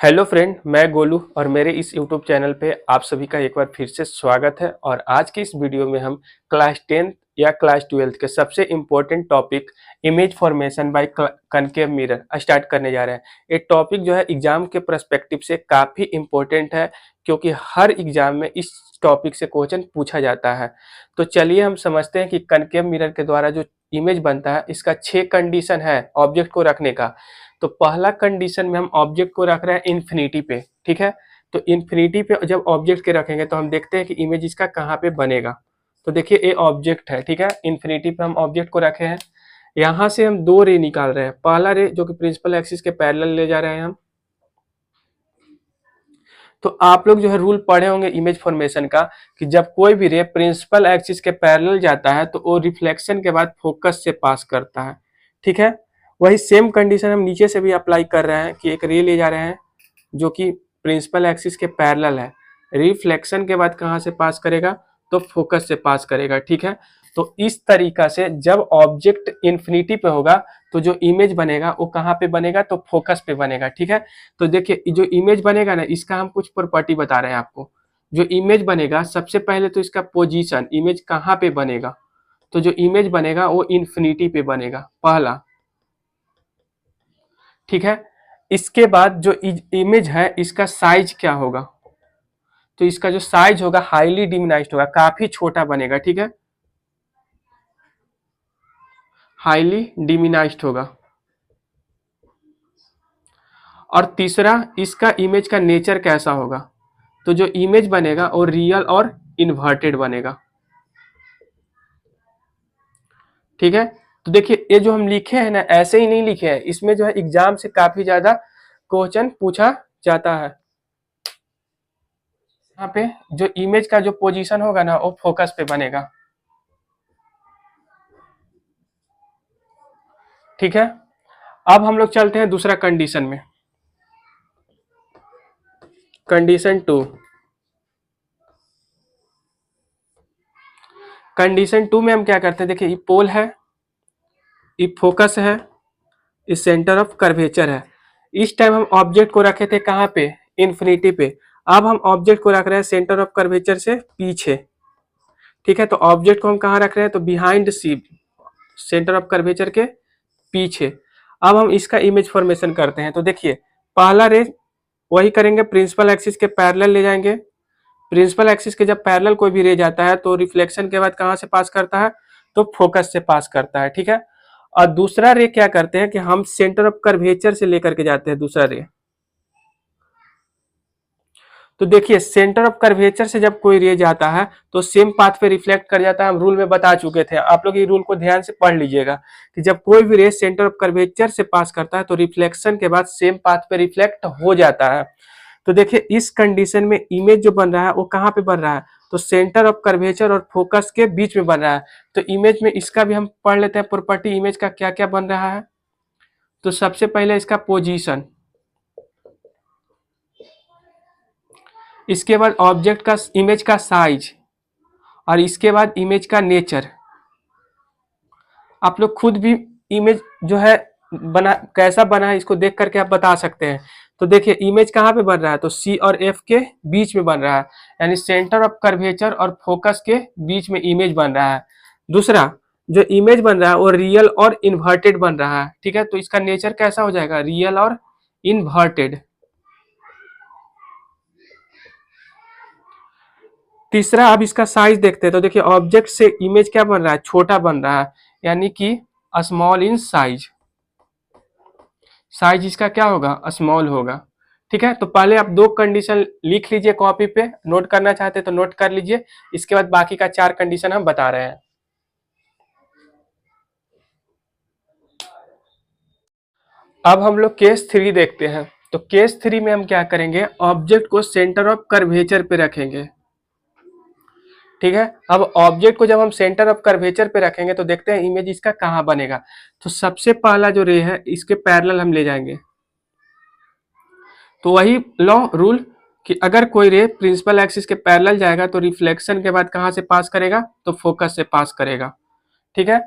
Hello friend, मैं गोलू और मेरे इस यूट्यूब चैनल पे आप सभी का एक बार फिर से स्वागत है। और आज की इस वीडियो में हम क्लास 10th या क्लास 12th के सबसे important topic image formation by concave mirror start करने जा रहे हैं। ये टॉपिक जो है एग्जाम के पर्सपेक्टिव से काफ़ी इम्पोर्टेंट है, क्योंकि हर एग्जाम में इस टॉपिक से क्वेश्चन पूछा जाता है। तो चलिए हम समझते हैं कि कनकेव मिरर के द्वारा जो इमेज बनता है, इसका 6 कंडीशन है ऑब्जेक्ट को रखने का। तो पहला कंडीशन में हम ऑब्जेक्ट को रख रहे हैं इन्फिनिटी पे, ठीक है। तो इन्फिनिटी पे जब ऑब्जेक्ट के रखेंगे तो हम देखते हैं कि इमेज इसका कहाँ पे बनेगा। तो देखिए ये ऑब्जेक्ट है, ठीक है। इन्फिनिटी पे हम ऑब्जेक्ट को रखे हैं। यहाँ से हम दो रे निकाल रहे हैं। पहला रे जो कि प्रिंसिपल एक्सिस के पैरेलल ले जा रहे हैं हम। तो आप लोग जो है रूल पढ़े होंगे इमेज फॉर्मेशन का, कि जब कोई भी रे प्रिंसिपल एक्सिस के पैरेलल जाता है तो वो रिफ्लेक्शन के बाद फोकस से पास करता है, ठीक है। वही सेम कंडीशन हम नीचे से भी अप्लाई कर रहे हैं कि एक रे ले जा रहे हैं जो कि प्रिंसिपल एक्सिस के पैरेलल है। रिफ्लेक्शन के बाद कहाँ से पास करेगा? तो फोकस से पास करेगा, ठीक है। तो इस तरीका से जब ऑब्जेक्ट इन्फिनिटी पे होगा तो जो इमेज बनेगा वो कहाँ पे बनेगा? तो फोकस पे बनेगा, ठीक है। तो देखिए जो इमेज बनेगा ना, इसका हम कुछ प्रॉपर्टी बता रहे हैं आपको। जो इमेज बनेगा सबसे पहले तो इसका पोजीशन, इमेज कहाँ पे बनेगा? तो जो इमेज बनेगा वो इन्फिनिटी पे बनेगा, पहला, ठीक है। इसके बाद जो इमेज है इसका साइज क्या होगा? तो इसका जो साइज होगा हाईली डिमिनाइज्ड होगा, काफी छोटा बनेगा, ठीक है। हाईली डिमिनाइज्ड होगा। और तीसरा, इसका इमेज का नेचर कैसा होगा? तो जो इमेज बनेगा वो रियल और इन्वर्टेड बनेगा, ठीक है। तो देखिए ये जो हम लिखे हैं ना, ऐसे ही नहीं लिखे हैं, इसमें जो है एग्जाम से काफी ज्यादा क्वेश्चन पूछा जाता है। यहाँ पे जो इमेज का जो पोजीशन होगा ना वो फोकस पे बनेगा, ठीक है। अब हम लोग चलते हैं दूसरा कंडीशन में। Condition to. कंडीशन टू में हम क्या करते हैं? देखिए ये पोल है, ये फोकस है, ये सेंटर ऑफ कर्वेचर है। इस टाइम हम ऑब्जेक्ट को रखे थे कहाँ पे? इन्फिनिटी पे। अब हम ऑब्जेक्ट को रख रहे हैं सेंटर ऑफ कर्वेचर से पीछे, ठीक है। तो ऑब्जेक्ट को हम कहाँ रख रहे हैं? तो behind C, centre of curvature के पीछे। अब हम इसका इमेज फॉर्मेशन करते हैं। तो देखिए पहला रे वही करेंगे, प्रिंसिपल एक्सिस के पैरेलल ले जाएंगे। प्रिंसिपल एक्सिस के जब पैरेलल कोई भी रे जाता है तो रिफ्लेक्शन के बाद कहाँ से पास करता है? तो फोकस से पास करता है, ठीक है। और दूसरा रे क्या करते हैं कि हम सेंटर ऑफ कर्वेचर से लेकर के जाते हैं दूसरा रे। तो देखिए सेंटर ऑफ कर्वेचर से जब कोई रे जाता है तो सेम पाथ पे रिफ्लेक्ट कर जाता है। हम रूल में बता चुके थे, आप लोग ये रूल को ध्यान से पढ़ लीजिएगा कि जब कोई भी रे सेंटर ऑफ कर्वेचर से पास करता है तो रिफ्लेक्शन के बाद सेम पाथ पे रिफ्लेक्ट हो जाता है। तो देखिए इस कंडीशन में इमेज जो बन रहा है वो कहाँ पे बन रहा है? तो सेंटर ऑफ कर्वेचर और फोकस के बीच में बन रहा है। तो इमेज में इसका भी हम पढ़ लेते हैं प्रॉपर्टी, इमेज का क्या क्या बन रहा है। तो सबसे पहले इसका पोजीशन, इसके बाद ऑब्जेक्ट का इमेज का साइज, और इसके बाद इमेज का नेचर। आप लोग खुद भी इमेज जो है बना कैसा बना है इसको देख करके आप बता सकते हैं। तो देखिए इमेज कहाँ पे बन रहा है? तो सी और एफ के बीच में बन रहा है, यानी सेंटर ऑफ कर्वेचर और फोकस के बीच में इमेज बन रहा है। दूसरा जो इमेज बन रहा है वो रियल और इन्वर्टेड बन रहा है, ठीक है। तो इसका नेचर कैसा हो जाएगा? रियल और इन्वर्टेड। तीसरा अब इसका साइज देखते हैं। तो देखिए ऑब्जेक्ट से इमेज क्या बन रहा है? छोटा बन रहा है, यानी कि स्मॉल इन साइज। साइज इसका क्या होगा? स्मॉल होगा, ठीक है। तो पहले आप दो कंडीशन लिख लीजिए कॉपी पे, नोट करना चाहते हैं तो नोट कर लीजिए। इसके बाद बाकी का 4 कंडीशन हम बता रहे हैं। अब हम लोग केस 3 देखते हैं। तो केस 3 में हम क्या करेंगे? ऑब्जेक्ट को सेंटर ऑफ कर्वेचर पे रखेंगे, ठीक है। अब ऑब्जेक्ट को जब हम सेंटर ऑफ कर्वेचर पे रखेंगे तो देखते हैं इमेज इसका कहाँ बनेगा। तो सबसे पहला जो रे है इसके पैरेलल हम ले जाएंगे। तो वही लॉ रूल कि अगर कोई रे प्रिंसिपल एक्सिस के पैरेलल जाएगा तो रिफ्लेक्शन के बाद कहाँ से पास करेगा? तो फोकस से पास करेगा, ठीक है।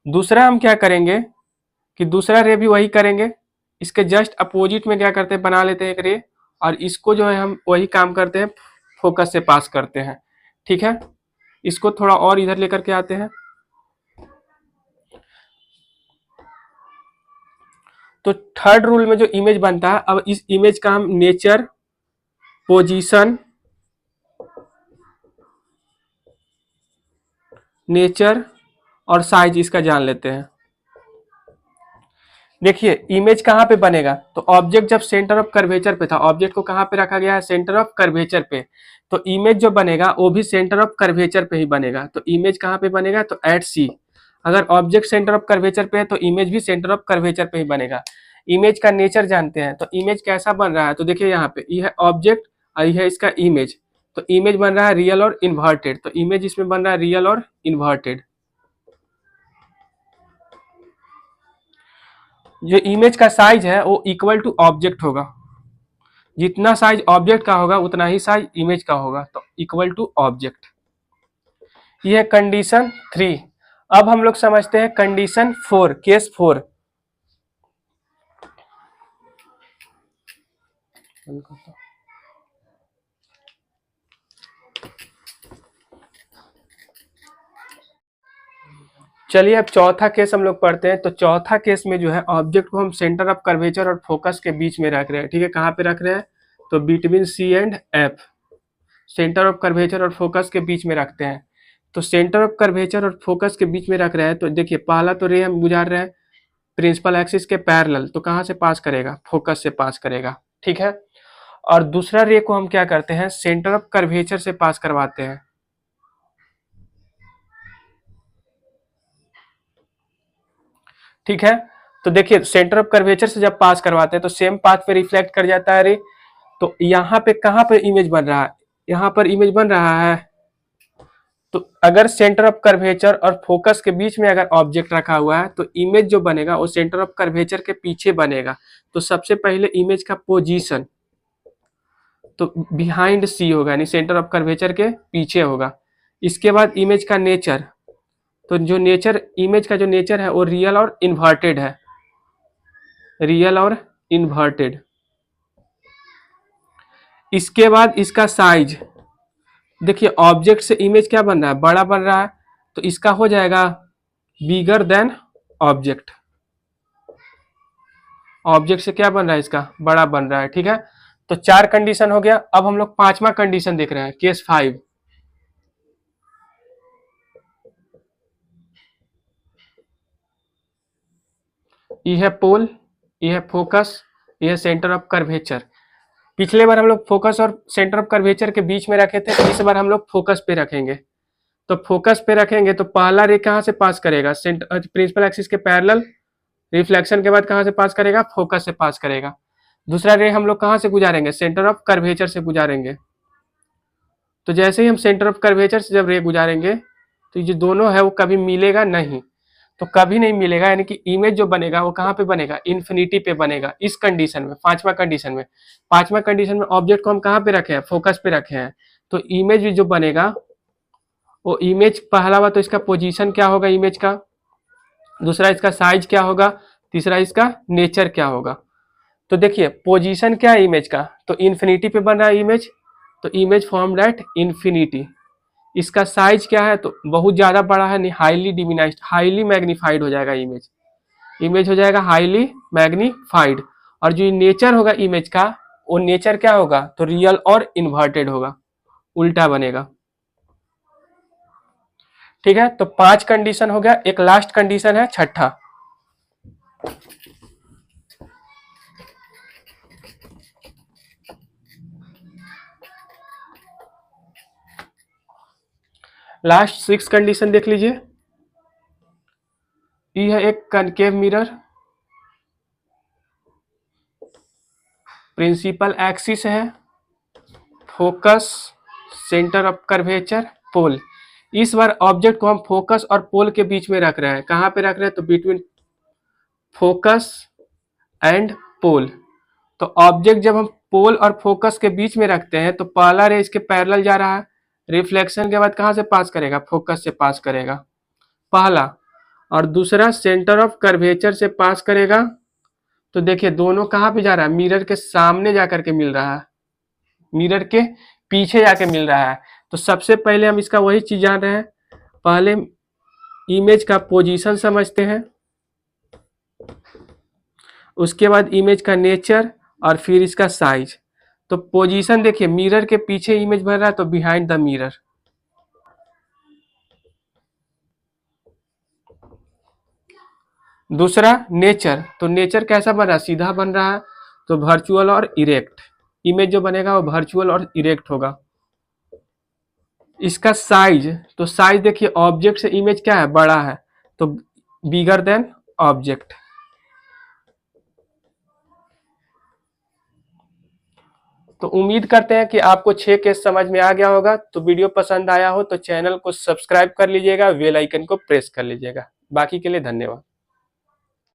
दूसरा हम क्या करेंगे कि दूसरा रे भी वही करेंगे। इसके जस्ट अपोजिट में क्या करते हैं? बना लेते हैं एक रे, और इसको जो है हम वही काम करते हैं, फोकस से पास करते हैं। ठीक है, इसको थोड़ा और इधर लेकर के आते हैं। तो थर्ड रूल में जो इमेज बनता है, अब इस इमेज का हम नेचर, पोजीशन, नेचर और साइज इसका जान लेते हैं। देखिए इमेज कहाँ पे बनेगा, तो ऑब्जेक्ट जब सेंटर ऑफ कर्वेचर पे था, ऑब्जेक्ट को कहाँ पे रखा गया है, सेंटर ऑफ कर्वेचर पे, तो इमेज जो बनेगा वो भी सेंटर ऑफ कर्वेचर पे ही बनेगा। तो इमेज कहाँ पे बनेगा, तो एट सी। अगर ऑब्जेक्ट सेंटर ऑफ कर्वेचर पे है तो इमेज भी सेंटर ऑफ कर्वेचर पे ही बनेगा। इमेज का नेचर जानते हैं, तो इमेज कैसा बन रहा है, तो देखिए यहाँ पे ये है ऑब्जेक्ट और ये है इसका इमेज। तो इमेज बन रहा है रियल और इन्वर्टेड, तो इमेज इसमें बन रहा है रियल और इन्वर्टेड। जो इमेज का साइज है वो इक्वल टू ऑब्जेक्ट होगा, जितना साइज ऑब्जेक्ट का होगा उतना ही साइज इमेज का होगा, तो इक्वल टू ऑब्जेक्ट। ये है कंडीशन 3। अब हम लोग समझते हैं कंडीशन 4, केस 4। चलिए अब चौथा केस हम लोग पढ़ते हैं। तो चौथा केस में जो है ऑब्जेक्ट को हम सेंटर ऑफ कर्वेचर और फोकस के बीच में रख रहे हैं। ठीक है, कहाँ पे रख रहे हैं, तो between C and F, centre of curvature और फोकस के बीच में रखते हैं। तो सेंटर ऑफ कर्वेचर और फोकस के बीच में रख रहे हैं, तो देखिए पहला तो रे हम गुजार रहे हैं प्रिंसिपल एक्सिस के पैरेलल, तो कहाँ से पास करेगा, फोकस से पास करेगा। ठीक है, और दूसरा रे को हम क्या करते हैं, सेंटर ऑफ कर्वेचर से पास करवाते हैं। ठीक है, तो देखिए सेंटर ऑफ कर्वेचर से जब पास करवाते हैं तो सेम पाथ पे रिफ्लेक्ट कर जाता है रे। तो यहाँ पे कहाँ पे इमेज बन रहा है, यहाँ पर इमेज बन रहा है। तो अगर सेंटर ऑफ कर्वेचर और फोकस के बीच में अगर ऑब्जेक्ट रखा हुआ है तो इमेज जो बनेगा वो सेंटर ऑफ कर्वेचर के पीछे बनेगा। तो सबसे पहले इमेज का पोजीशन तो बिहाइंड सी होगा, यानी सेंटर ऑफ कर्वेचर के पीछे होगा। इसके बाद इमेज का नेचर, तो जो नेचर इमेज का जो नेचर है वो रियल और इन्वर्टेड है, रियल और इन्वर्टेड। इसके बाद इसका साइज, देखिए ऑब्जेक्ट से इमेज क्या बन रहा है, बड़ा बन रहा है, तो इसका हो जाएगा बिगर देन ऑब्जेक्ट। ऑब्जेक्ट से क्या बन रहा है, इसका बड़ा बन रहा है। ठीक है, तो 4 कंडीशन हो गया। अब हम लोग 5वां कंडीशन देख रहे हैं, केस 5। ये है पोल, ये है फोकस, ये है सेंटर ऑफ कर्वेचर। पिछले बार हम लोग फोकस और सेंटर ऑफ कर्वेचर के बीच में रखे थे, इस बार हम लोग फोकस पे रखेंगे। तो फोकस पे रखेंगे तो पहला रे कहाँ से पास करेगा, सेंटर प्रिंसिपल एक्सिस के पैरेलल, रिफ्लेक्शन के बाद कहाँ से पास करेगा, फोकस से पास करेगा। दूसरा रे हम लोग कहाँ से गुजारेंगे, सेंटर ऑफ कर्वेचर से गुजारेंगे। तो जैसे ही हम सेंटर ऑफ कर्वेचर से जब रे गुजारेंगे तो ये जो दोनों है वो कभी मिलेगा नहीं, तो कभी नहीं मिलेगा, यानी कि इमेज जो बनेगा वो कहाँ पे बनेगा, इन्फिनिटी पे बनेगा। इस कंडीशन में, 5वां कंडीशन में, 5वां कंडीशन में ऑब्जेक्ट को हम कहाँ पे रखे हैं, फोकस पे रखे हैं। तो इमेज भी जो बनेगा वो इमेज, पहला बात तो इसका पोजीशन क्या होगा इमेज का, दूसरा इसका साइज क्या होगा, तीसरा इसका नेचर क्या होगा। तो देखिए पोजीशन क्या है इमेज का, तो इन्फिनिटी पे बन रहा है इमेज, तो इमेज फॉर्म्ड एट इन्फिनिटी। इसका साइज क्या है, तो बहुत ज्यादा बड़ा है, हाईली डिमिनाइज्ड, हाईली मैग्नीफाइड हो जाएगा इमेज, इमेज हो जाएगा हाईली मैग्नीफाइड। और जो नेचर होगा इमेज का, वो नेचर क्या होगा, तो रियल और इन्वर्टेड होगा, उल्टा बनेगा। ठीक है, तो 5 कंडीशन हो गया। एक लास्ट कंडीशन है छठा। लास्ट 6 कंडीशन देख लीजिए। ये है एक कनकेव मिरर, प्रिंसिपल एक्सिस है, फोकस, सेंटर ऑफ कर्वेचर, पोल। इस बार ऑब्जेक्ट को हम फोकस और पोल के बीच में रख रहे हैं। कहाँ पे रख रहे हैं, तो बिटवीन फोकस एंड पोल। तो ऑब्जेक्ट जब हम पोल और फोकस के बीच में रखते हैं तो पहला रे इसके पैरेलल जा रहा है, रिफ्लेक्शन के बाद कहाँ से पास करेगा, फोकस से पास करेगा पहला, और दूसरा सेंटर ऑफ कर्वेचर से पास करेगा। तो देखिए दोनों कहाँ पे जा रहा है, मिरर के सामने जाकर के मिल रहा है, मिरर के पीछे जाके मिल रहा है। तो सबसे पहले हम इसका वही चीज जान रहे हैं, पहले इमेज का पोजीशन समझते हैं, उसके बाद इमेज का नेचर और फिर इसका साइज। तो पोजीशन देखिए, मिरर के पीछे इमेज बन रहा है तो बिहाइंड द मिरर। दूसरा नेचर, तो नेचर कैसा बन रहा है, सीधा बन रहा है, तो वर्चुअल और इरेक्ट, इमेज जो बनेगा वो वर्चुअल और इरेक्ट होगा। इसका साइज, तो साइज देखिए ऑब्जेक्ट से इमेज क्या है, बड़ा है, तो बिगर देन ऑब्जेक्ट। तो उम्मीद करते हैं कि आपको 6 केस समझ में आ गया होगा। तो वीडियो पसंद आया हो तो चैनल को सब्सक्राइब कर लीजिएगा, बेल आइकन को प्रेस कर लीजिएगा। बाकी के लिए धन्यवाद।